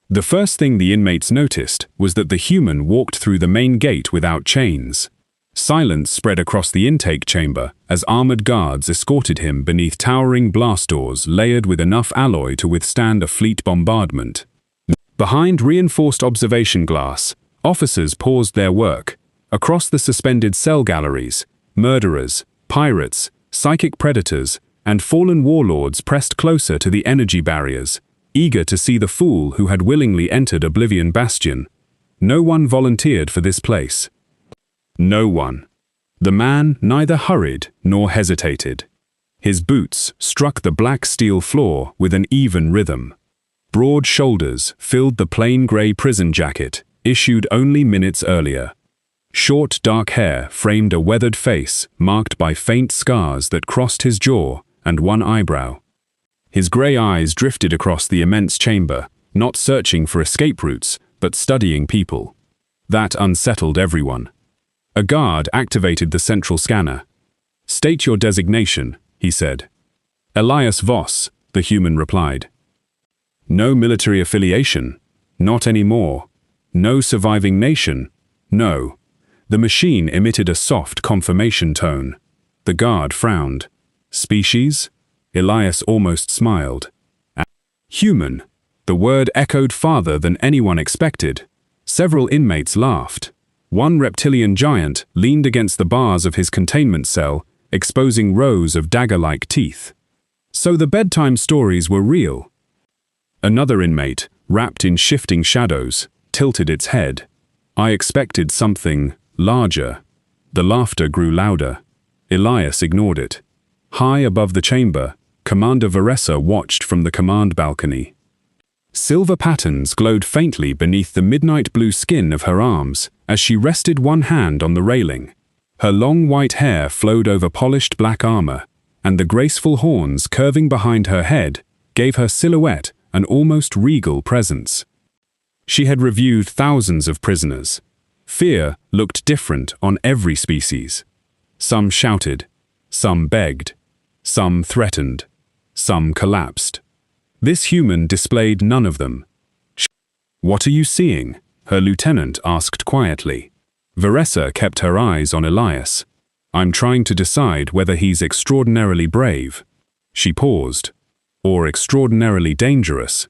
The first thing the inmates noticed was that the human walked through the main gate without chains. Silence spread across the intake chamber as armored guards escorted him beneath towering blast doors layered with enough alloy to withstand a fleet bombardment. Behind reinforced observation glass, officers paused their work. Across the suspended cell galleries, murderers, pirates, psychic predators, and fallen warlords pressed closer to the energy barriers, eager to see the fool who had willingly entered Oblivion Bastion. No one volunteered for this place. No one. The man neither hurried nor hesitated. His boots struck the black steel floor with an even rhythm. Broad shoulders filled the plain grey prison jacket, issued only minutes earlier. Short, dark hair framed a weathered face marked by faint scars that crossed his jaw and one eyebrow. His grey eyes drifted across the immense chamber, not searching for escape routes, but studying people. That unsettled everyone. A guard activated the central scanner. "State your designation," he said. "Elias Voss," the human replied. "No military affiliation. Not anymore. No surviving nation. No." The machine emitted a soft confirmation tone. The guard frowned. "Species?" Elias almost smiled. "Human." The word echoed farther than anyone expected. Several inmates laughed. One reptilian giant leaned against the bars of his containment cell, exposing rows of dagger-like teeth. So the bedtime stories were real. Another inmate, wrapped in shifting shadows, tilted its head. "I expected something larger." The laughter grew louder. Elias ignored it. High above the chamber, Commander Veressa watched from the command balcony. Silver patterns glowed faintly beneath the midnight blue skin of her arms as she rested one hand on the railing. Her long white hair flowed over polished black armor, and the graceful horns curving behind her head gave her silhouette an almost regal presence. She had reviewed thousands of prisoners. Fear looked different on every species. Some shouted, some begged, some threatened, some collapsed. This human displayed none of them. "What are you seeing?" her lieutenant asked quietly. Veressa kept her eyes on Elias. "I'm trying to decide whether he's extraordinarily brave." She paused. "Or extraordinarily dangerous."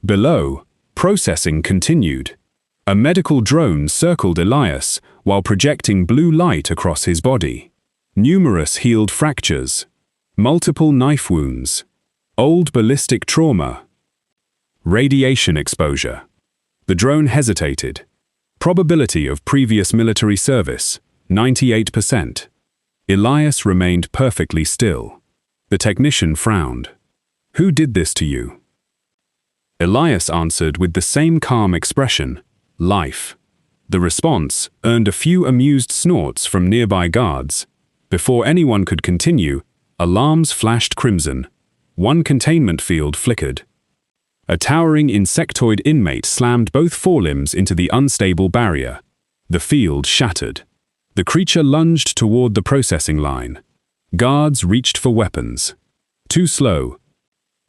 Below, processing continued. A medical drone circled Elias while projecting blue light across his body. Numerous healed fractures. Multiple knife wounds. Old ballistic trauma. Radiation exposure. The drone hesitated. Probability of previous military service, 98%. Elias remained perfectly still. The technician frowned. "Who did this to you?" Elias answered with the same calm expression, "Life." The response earned a few amused snorts from nearby guards. Before anyone could continue, alarms flashed crimson. One containment field flickered. A towering insectoid inmate slammed both forelimbs into the unstable barrier. The field shattered. The creature lunged toward the processing line. Guards reached for weapons. Too slow.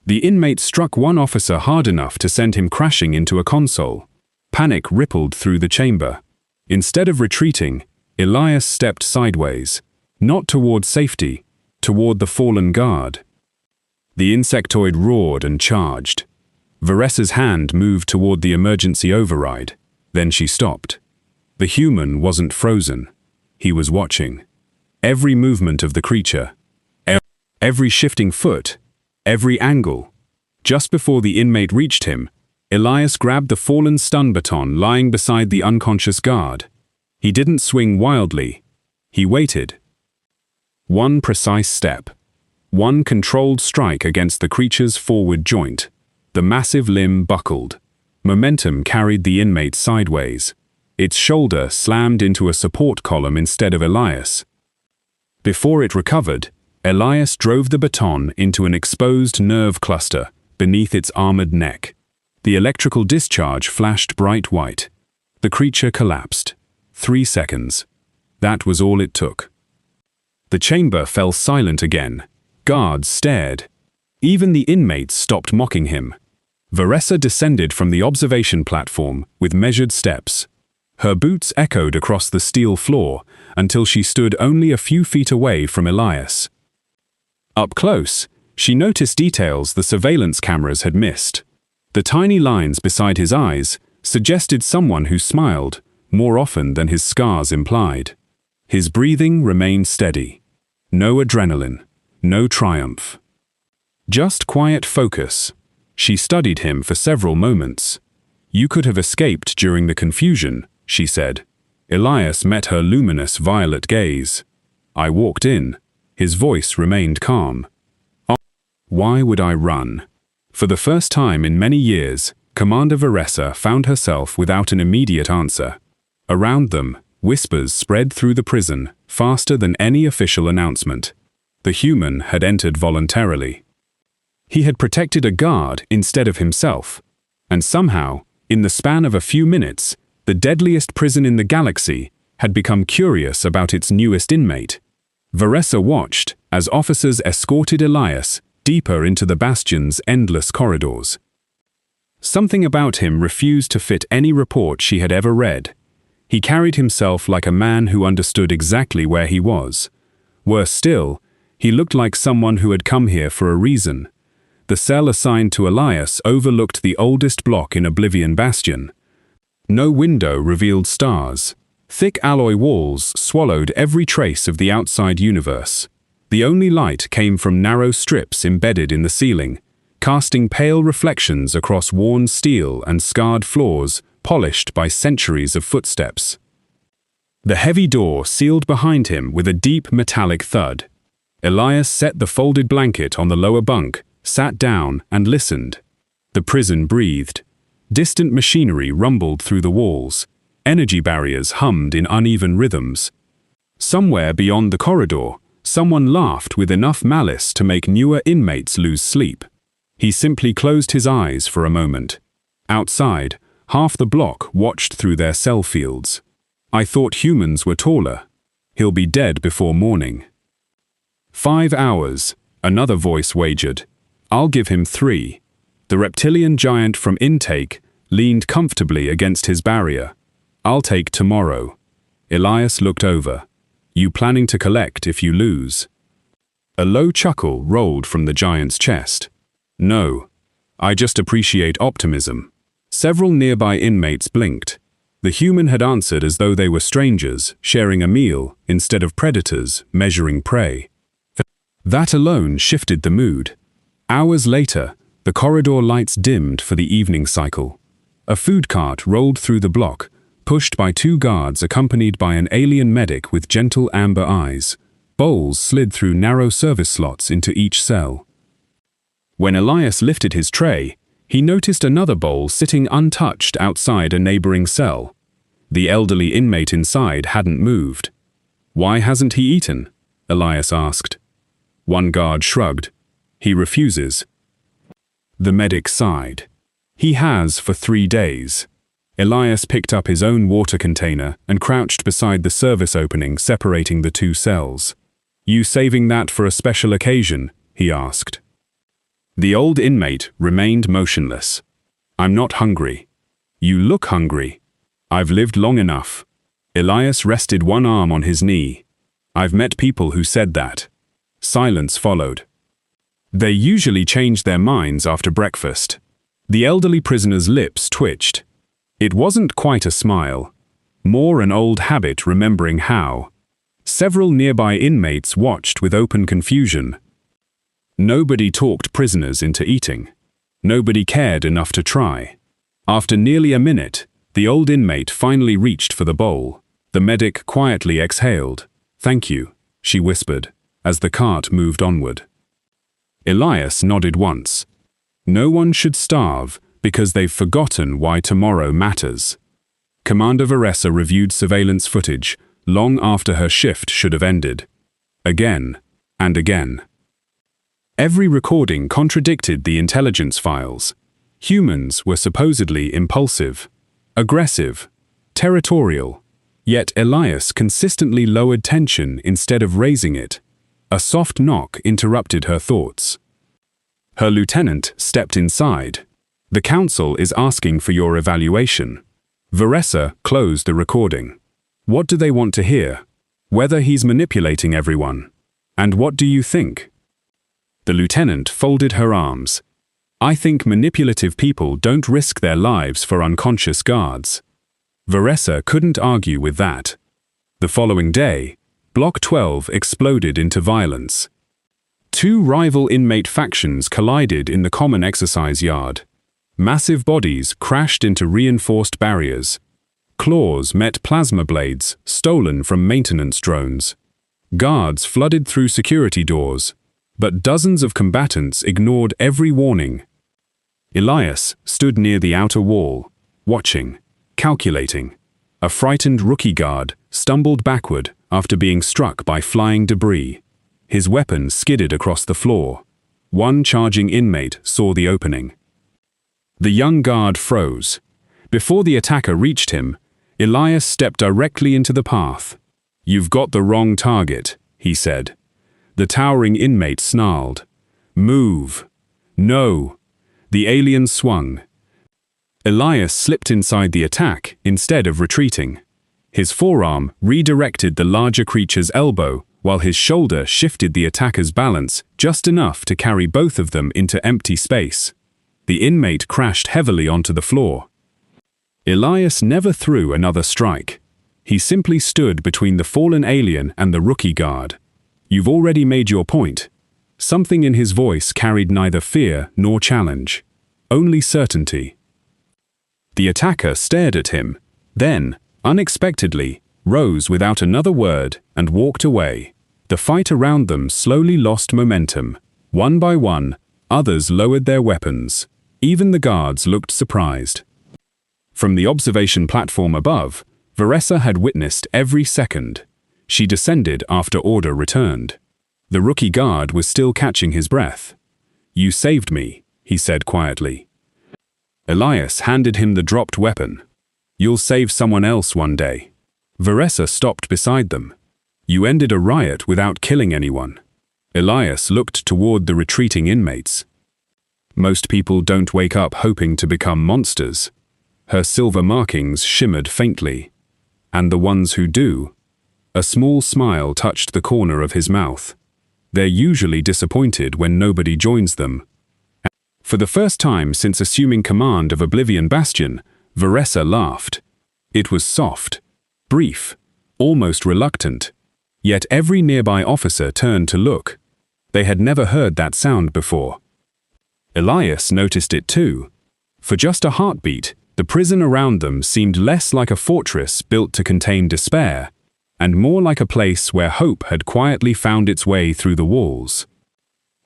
The inmate struck one officer hard enough to send him crashing into a console. Panic rippled through the chamber. Instead of retreating, Elias stepped sideways, not toward safety, toward the fallen guard. The insectoid roared and charged. Veressa's hand moved toward the emergency override. Then she stopped. The human wasn't frozen. He was watching. Every movement of the creature. Every shifting foot. Every angle. Just before the inmate reached him, Elias grabbed the fallen stun baton lying beside the unconscious guard. He didn't swing wildly. He waited. One precise step. One controlled strike against the creature's forward joint. The massive limb buckled. Momentum carried the inmate sideways. Its shoulder slammed into a support column instead of Elias. Before it recovered, Elias drove the baton into an exposed nerve cluster beneath its armored neck. The electrical discharge flashed bright white. The creature collapsed. 3 seconds. That was all it took. The chamber fell silent again. Guards stared. Even the inmates stopped mocking him. Veressa descended from the observation platform with measured steps. Her boots echoed across the steel floor until she stood only a few feet away from Elias. Up close, she noticed details the surveillance cameras had missed. The tiny lines beside his eyes suggested someone who smiled more often than his scars implied. His breathing remained steady. No adrenaline, no triumph. Just quiet focus. She studied him for several moments. "You could have escaped during the confusion," she said. Elias met her luminous violet gaze. "I walked in." His voice remained calm. "Why would I run?" For the first time in many years, Commander Veressa found herself without an immediate answer. Around them, whispers spread through the prison, faster than any official announcement. The human had entered voluntarily. He had protected a guard instead of himself. And somehow, in the span of a few minutes, the deadliest prison in the galaxy had become curious about its newest inmate. Veressa watched as officers escorted Elias deeper into the Bastion's endless corridors. Something about him refused to fit any report she had ever read. He carried himself like a man who understood exactly where he was. Worse still, he looked like someone who had come here for a reason. The cell assigned to Elias overlooked the oldest block in Oblivion Bastion. No window revealed stars. Thick alloy walls swallowed every trace of the outside universe. The only light came from narrow strips embedded in the ceiling, casting pale reflections across worn steel and scarred floors polished by centuries of footsteps. The heavy door sealed behind him with a deep metallic thud. Elias set the folded blanket on the lower bunk, sat down and listened. The prison breathed. Distant machinery rumbled through the walls. Energy barriers hummed in uneven rhythms. Somewhere beyond the corridor, someone laughed with enough malice to make newer inmates lose sleep. He simply closed his eyes for a moment. Outside, half the block watched through their cell fields. "I thought humans were taller. He'll be dead before morning." 5 hours, another voice wagered. "I'll give him 3. The reptilian giant from intake leaned comfortably against his barrier. "I'll take tomorrow." Elias looked over. "You planning to collect if you lose?" A low chuckle rolled from the giant's chest. "No. I just appreciate optimism." Several nearby inmates blinked. The human had answered as though they were strangers, sharing a meal, instead of predators, measuring prey. That alone shifted the mood. Hours later, the corridor lights dimmed for the evening cycle. A food cart rolled through the block, pushed by 2 guards accompanied by an alien medic with gentle amber eyes. Bowls slid through narrow service slots into each cell. When Elias lifted his tray, he noticed another bowl sitting untouched outside a neighboring cell. The elderly inmate inside hadn't moved. "Why hasn't he eaten?" Elias asked. One guard shrugged. "He refuses." The medic sighed. "He has for 3 days." Elias picked up his own water container and crouched beside the service opening separating the 2 cells. "You saving that for a special occasion?" he asked. The old inmate remained motionless. "I'm not hungry." "You look hungry." "I've lived long enough." Elias rested one arm on his knee. "I've met people who said that." Silence followed. They usually changed their minds after breakfast. The elderly prisoner's lips twitched. It wasn't quite a smile, more an old habit remembering how. Several nearby inmates watched with open confusion. Nobody talked prisoners into eating. Nobody cared enough to try. After nearly a minute, the old inmate finally reached for the bowl. The medic quietly exhaled. "Thank you," she whispered, as the cart moved onward. Elias nodded once. No one should starve because they've forgotten why tomorrow matters. Commander Veressa reviewed surveillance footage long after her shift should have ended. Again and again. Every recording contradicted the intelligence files. Humans were supposedly impulsive, aggressive, territorial, yet Elias consistently lowered tension instead of raising it. A soft knock interrupted her thoughts. Her lieutenant stepped inside. The council is asking for your evaluation. Varessa closed the recording. What do they want to hear? Whether he's manipulating everyone. And what do you think? The lieutenant folded her arms. I think manipulative people don't risk their lives for unconscious guards. Varessa couldn't argue with that. The following day, Block 12 exploded into violence. Two rival inmate factions collided in the common exercise yard. Massive bodies crashed into reinforced barriers. Claws met plasma blades stolen from maintenance drones. Guards flooded through security doors, but dozens of combatants ignored every warning. Elias stood near the outer wall, watching, calculating. A frightened rookie guard stumbled backward after being struck by flying debris. His weapon skidded across the floor. One charging inmate saw the opening. The young guard froze. Before the attacker reached him, Elias stepped directly into the path. "You've got the wrong target," he said. The towering inmate snarled. "Move." "No." The alien swung. Elias slipped inside the attack instead of retreating. His forearm redirected the larger creature's elbow, while his shoulder shifted the attacker's balance just enough to carry both of them into empty space. The inmate crashed heavily onto the floor. Elias never threw another strike. He simply stood between the fallen alien and the rookie guard. "You've already made your point." Something in his voice carried neither fear nor challenge, only certainty. The attacker stared at him, then, unexpectedly, rose without another word and walked away. The fight around them slowly lost momentum. One by one, others lowered their weapons. Even the guards looked surprised. From the observation platform above, Varessa had witnessed every second. She descended after order returned. The rookie guard was still catching his breath. "You saved me," he said quietly. Elias handed him the dropped weapon. "You'll save someone else one day." Varessa stopped beside them. "You ended a riot without killing anyone." Elias looked toward the retreating inmates. "Most people don't wake up hoping to become monsters." Her silver markings shimmered faintly. "And the ones who do?" A small smile touched the corner of his mouth. "They're usually disappointed when nobody joins them." For the first time since assuming command of Oblivion Bastion, Varessa laughed. It was soft, brief, almost reluctant. Yet every nearby officer turned to look. They had never heard that sound before. Elias noticed it too. For just a heartbeat, the prison around them seemed less like a fortress built to contain despair, and more like a place where hope had quietly found its way through the walls.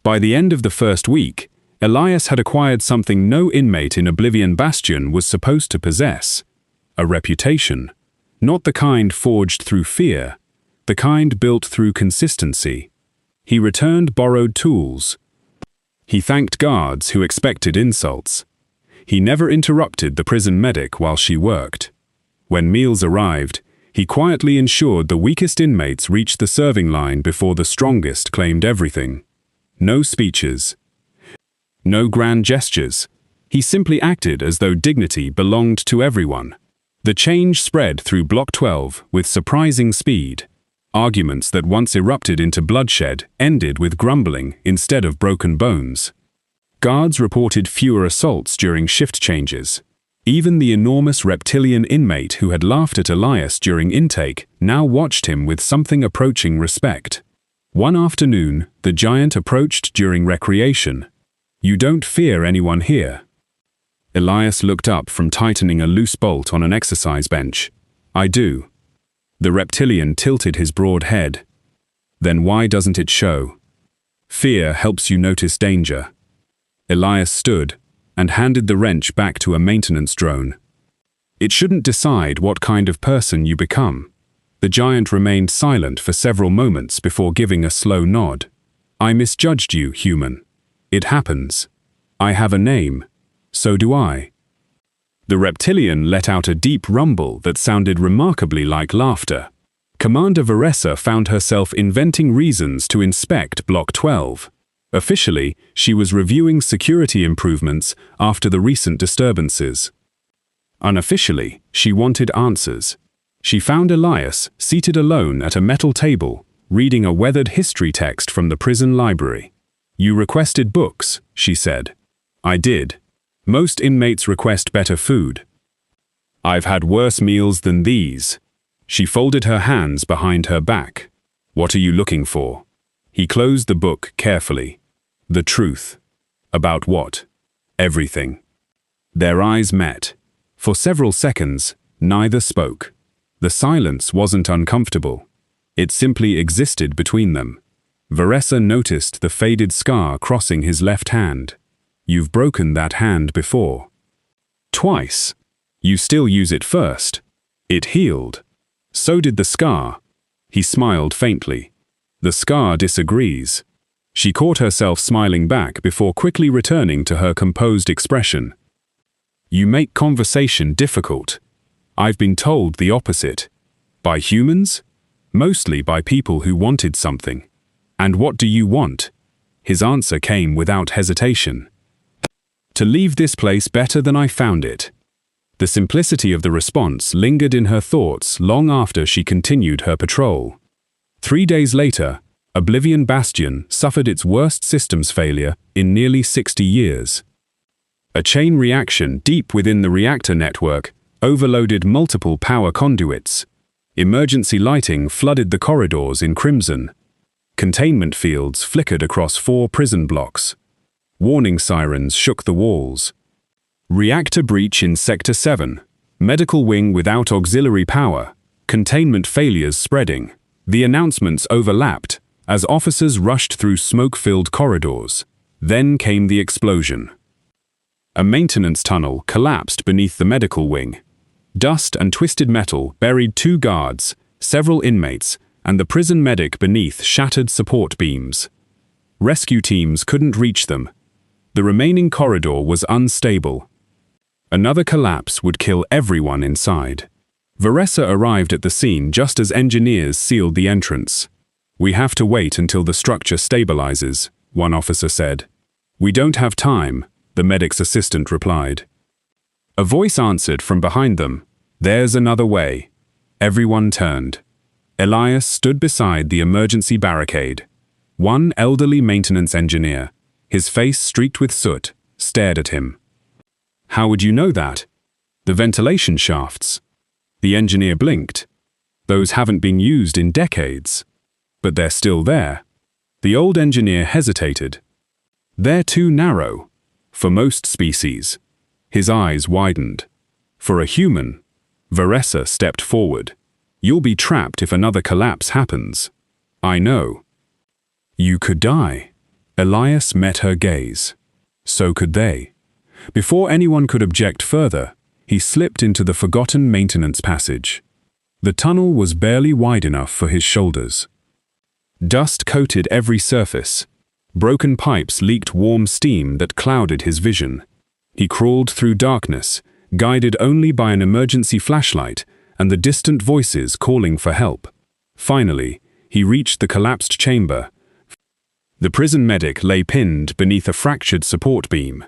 By the end of the first week, Elias had acquired something no inmate in Oblivion Bastion was supposed to possess: a reputation. Not the kind forged through fear, the kind built through consistency. He returned borrowed tools. He thanked guards who expected insults. He never interrupted the prison medic while she worked. When meals arrived, he quietly ensured the weakest inmates reached the serving line before the strongest claimed everything. No speeches. No grand gestures. He simply acted as though dignity belonged to everyone. The change spread through Block 12 with surprising speed. Arguments that once erupted into bloodshed ended with grumbling instead of broken bones. Guards reported fewer assaults during shift changes. Even the enormous reptilian inmate who had laughed at Elias during intake now watched him with something approaching respect. One afternoon, the giant approached during recreation. "You don't fear anyone here." Elias looked up from tightening a loose bolt on an exercise bench. "I do." The reptilian tilted his broad head. "Then why doesn't it show?" "Fear helps you notice danger." Elias stood and handed the wrench back to a maintenance drone. "It shouldn't decide what kind of person you become." The giant remained silent for several moments before giving a slow nod. "I misjudged you, human. It happens. I have a name. So do I." The reptilian let out a deep rumble that sounded remarkably like laughter. Commander Varessa found herself inventing reasons to inspect Block 12. Officially, she was reviewing security improvements after the recent disturbances. Unofficially, she wanted answers. She found Elias seated alone at a metal table, reading a weathered history text from the prison library. "You requested books," she said. "I did. Most inmates request better food. I've had worse meals than these." She folded her hands behind her back. "What are you looking for?" He closed the book carefully. "The truth." "About what?" "Everything." Their eyes met. For several seconds, neither spoke. The silence wasn't uncomfortable. It simply existed between them. Veressa noticed the faded scar crossing his left hand. "You've broken that hand before." "Twice. You still use it first." "It healed." "So did the scar." He smiled faintly. "The scar disagrees." She caught herself smiling back before quickly returning to her composed expression. "You make conversation difficult. I've been told the opposite. By humans? Mostly by people who wanted something. And what do you want?" His answer came without hesitation. "To leave this place better than I found it." The simplicity of the response lingered in her thoughts long after she continued her patrol. 3 days later, Oblivion Bastion suffered its worst systems failure in nearly 60 years. A chain reaction deep within the reactor network overloaded multiple power conduits. Emergency lighting flooded the corridors in crimson. Containment fields flickered across 4 prison blocks. Warning sirens shook the walls. Reactor breach in Sector 7. Medical wing without auxiliary power. Containment failures spreading. The announcements overlapped as officers rushed through smoke-filled corridors. Then came the explosion. A maintenance tunnel collapsed beneath the medical wing. Dust and twisted metal buried 2 guards, several inmates, and the prison medic beneath shattered support beams. Rescue teams couldn't reach them. The remaining corridor was unstable. Another collapse would kill everyone inside. Veressa arrived at the scene just as engineers sealed the entrance. "We have to wait until the structure stabilizes," one officer said. "We don't have time," the medic's assistant replied. A voice answered from behind them. "There's another way." Everyone turned. Elias stood beside the emergency barricade. One elderly maintenance engineer, his face streaked with soot, stared at him. "How would you know that?" "The ventilation shafts." The engineer blinked. "Those haven't been used in decades." "But they're still there." The old engineer hesitated. "They're too narrow. For most species." His eyes widened. "For a human." Veressa stepped forward. "You'll be trapped if another collapse happens." "I know." "You could die." Elias met her gaze. So could they. Before anyone could object further, he slipped into the forgotten maintenance passage. The tunnel was barely wide enough for his shoulders. Dust coated every surface. Broken pipes leaked warm steam that clouded his vision. He crawled through darkness, guided only by an emergency flashlight and the distant voices calling for help. Finally, he reached the collapsed chamber. The prison medic lay pinned beneath a fractured support beam.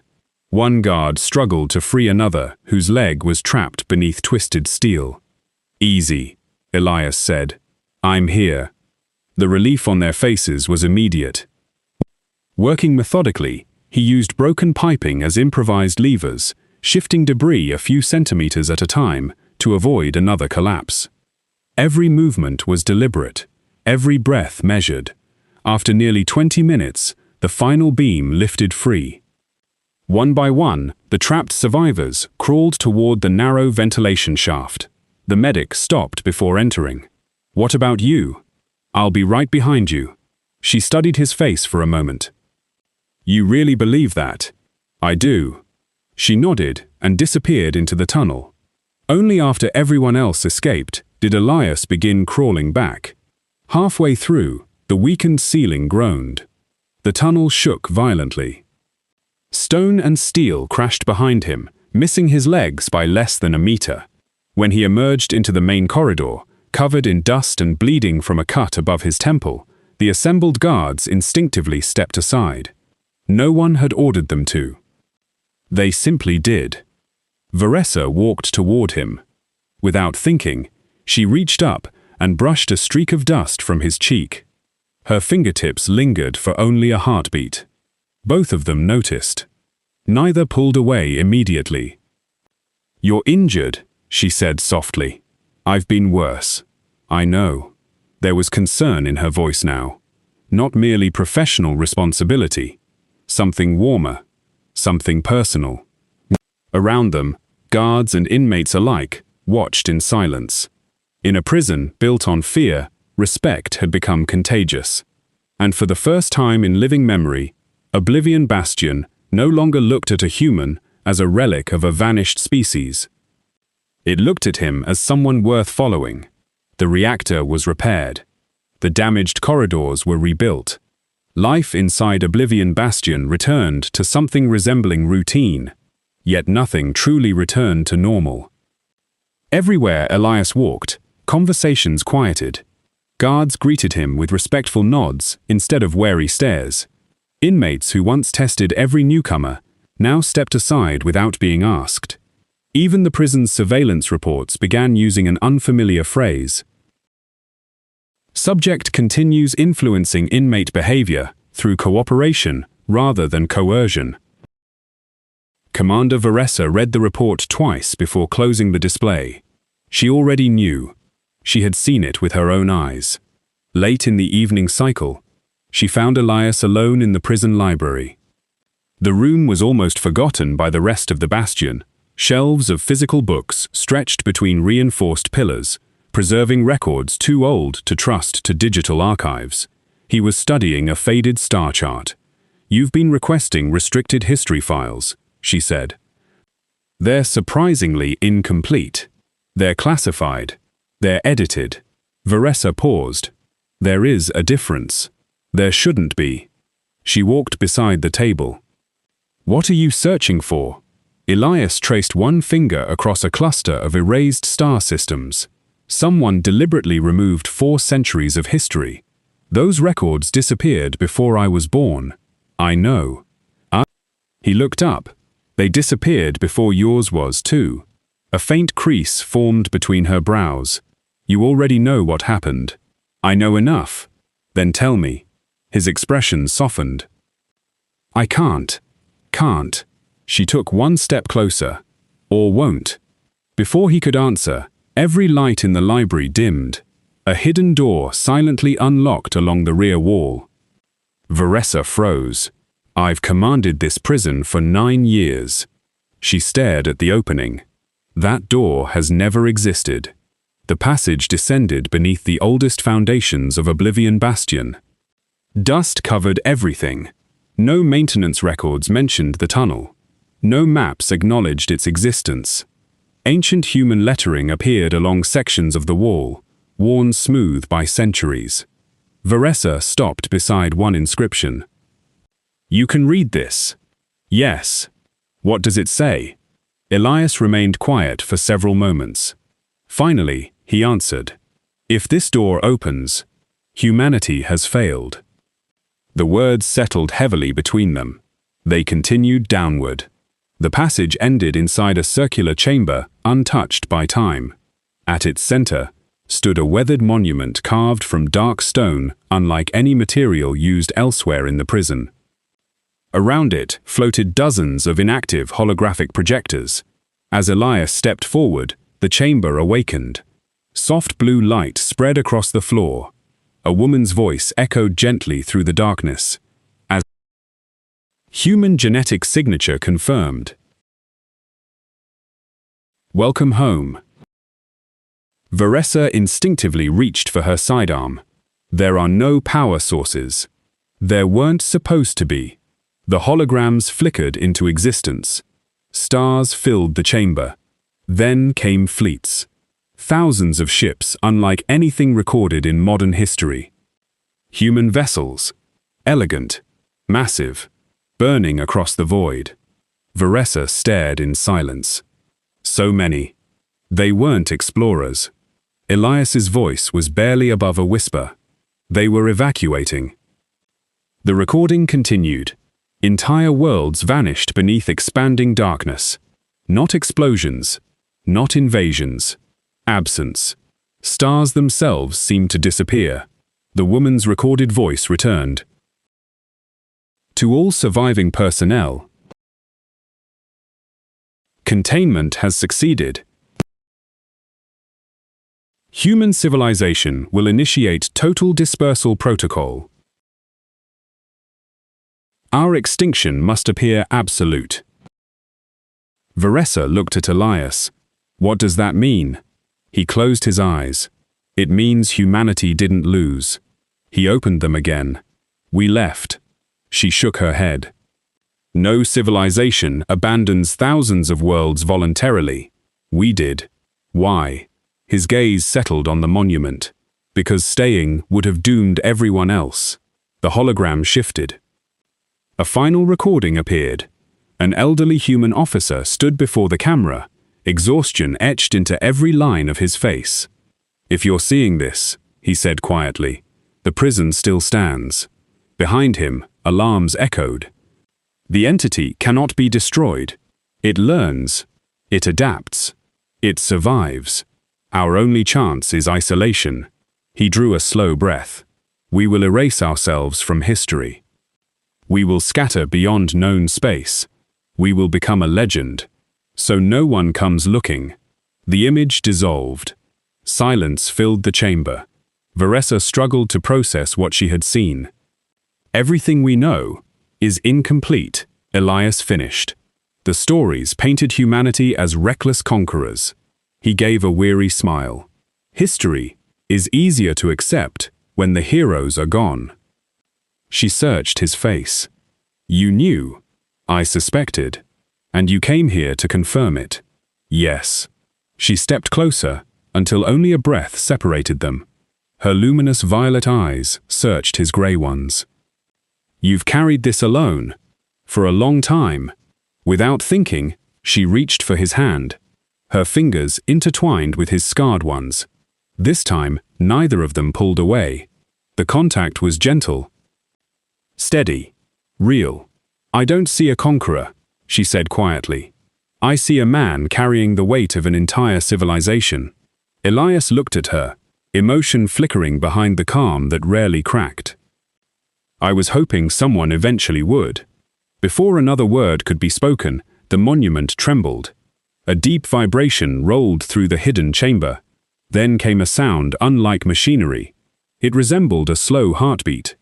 One guard struggled to free another whose leg was trapped beneath twisted steel. "Easy," Elias said. "I'm here." The relief on their faces was immediate. Working methodically, he used broken piping as improvised levers, shifting debris a few centimeters at a time to avoid another collapse. Every movement was deliberate, every breath measured. After nearly 20 minutes, the final beam lifted free. One by one, the trapped survivors crawled toward the narrow ventilation shaft. The medic stopped before entering. "What about you?" "I'll be right behind you." She studied his face for a moment. "You really believe that?" "I do." She nodded and disappeared into the tunnel. Only after everyone else escaped did Elias begin crawling back. Halfway through, the weakened ceiling groaned. The tunnel shook violently. Stone and steel crashed behind him, missing his legs by less than a meter. When he emerged into the main corridor, covered in dust and bleeding from a cut above his temple, The assembled guards instinctively stepped aside. No one had ordered them to. They simply did. Veressa walked toward him. Without thinking, she reached up and brushed a streak of dust from his cheek. Her fingertips lingered for only a heartbeat. Both of them noticed. Neither pulled away immediately. "You're injured," she said softly. "I've been worse. I know." There was concern in her voice now. Not merely professional responsibility. Something warmer. Something personal. Around them, guards and inmates alike watched in silence. In a prison built on fear, respect had become contagious. And for the first time in living memory, Oblivion Bastion no longer looked at a human as a relic of a vanished species. It looked at him as someone worth following. The reactor was repaired. The damaged corridors were rebuilt. Life inside Oblivion Bastion returned to something resembling routine, yet nothing truly returned to normal. Everywhere Elias walked, conversations quieted. Guards greeted him with respectful nods instead of wary stares. Inmates who once tested every newcomer now stepped aside without being asked. Even the prison's surveillance reports began using an unfamiliar phrase. Subject continues influencing inmate behavior through cooperation rather than coercion. Commander Veressa read the report twice before closing the display. She already knew. She had seen it with her own eyes. Late in the evening cycle, she found Elias alone in the prison library. The room was almost forgotten by the rest of the bastion. Shelves of physical books stretched between reinforced pillars, preserving records too old to trust to digital archives. He was studying a faded star chart. "You've been requesting restricted history files," she said. "They're surprisingly incomplete. They're classified. They're edited." Veressa paused. "There is a difference." "There shouldn't be." She walked beside the table. "What are you searching for?" Elias traced one finger across a cluster of erased star systems. Someone deliberately removed 4 centuries of history. "Those records disappeared before I was born." "I know." He looked up. "They disappeared before yours was too." A faint crease formed between her brows. "You already know what happened." "I know enough." "Then tell me." His expression softened. "I can't." She took one step closer. "Or won't." Before he could answer, every light in the library dimmed. A hidden door silently unlocked along the rear wall. Veressa froze. "I've commanded this prison for 9 years." She stared at the opening. That door has never existed. The passage descended beneath the oldest foundations of Oblivion Bastion. Dust covered everything. No maintenance records mentioned the tunnel. No maps acknowledged its existence. Ancient human lettering appeared along sections of the wall, worn smooth by centuries. Veressa stopped beside one inscription. "You can read this." "Yes." "What does it say?" Elias remained quiet for several moments. Finally, he answered, "If this door opens, humanity has failed." The words settled heavily between them. They continued downward. The passage ended inside a circular chamber, untouched by time. At its center stood a weathered monument carved from dark stone, unlike any material used elsewhere in the prison. Around it floated dozens of inactive holographic projectors. As Elias stepped forward, the chamber awakened. Soft blue light spread across the floor. A woman's voice echoed gently through the darkness. As human genetic signature confirmed. "Welcome home." Veressa instinctively reached for her sidearm. There are no power sources. There weren't supposed to be. The holograms flickered into existence. Stars filled the chamber. Then came fleets. Thousands of ships unlike anything recorded in modern history. Human vessels. Elegant. Massive. Burning across the void. Veressa stared in silence. So many. They weren't explorers. Elias's voice was barely above a whisper. They were evacuating. The recording continued. Entire worlds vanished beneath expanding darkness. Not explosions, not invasions. Absence. Stars themselves seemed to disappear. The woman's recorded voice returned. To all surviving personnel, containment has succeeded. Human civilization will initiate total dispersal protocol. Our extinction must appear absolute. Varessa looked at Elias. What does that mean? He closed his eyes. It means humanity didn't lose. He opened them again. We left. She shook her head. No civilization abandons thousands of worlds voluntarily. We did. Why? His gaze settled on the monument. Because staying would have doomed everyone else. The hologram shifted. A final recording appeared. An elderly human officer stood before the camera, exhaustion etched into every line of his face. If you're seeing this, he said quietly, the prison still stands. Behind him, alarms echoed. The entity cannot be destroyed. It learns. It adapts. It survives. Our only chance is isolation. He drew a slow breath. We will erase ourselves from history. We will scatter beyond known space. We will become a legend. So no one comes looking. The image dissolved. Silence filled the chamber. Varessa struggled to process what she had seen. Everything we know is incomplete, Elias finished. The stories painted humanity as reckless conquerors. He gave a weary smile. History is easier to accept when the heroes are gone. She searched his face. You knew. I suspected. And you came here to confirm it. Yes. She stepped closer until only a breath separated them. Her luminous violet eyes searched his grey ones. You've carried this alone. For a long time. Without thinking, she reached for his hand. Her fingers intertwined with his scarred ones. This time, neither of them pulled away. The contact was gentle. Steady. Real. I don't see a conqueror, she said quietly. I see a man carrying the weight of an entire civilization. Elias looked at her, emotion flickering behind the calm that rarely cracked. I was hoping someone eventually would. Before another word could be spoken, the monument trembled. A deep vibration rolled through the hidden chamber. Then came a sound unlike machinery. It resembled a slow heartbeat.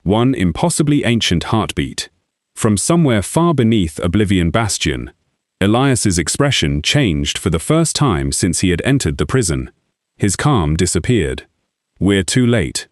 One impossibly ancient heartbeat. From somewhere far beneath Oblivion Bastion, Elias's expression changed for the first time since he had entered the prison. His calm disappeared. We're too late.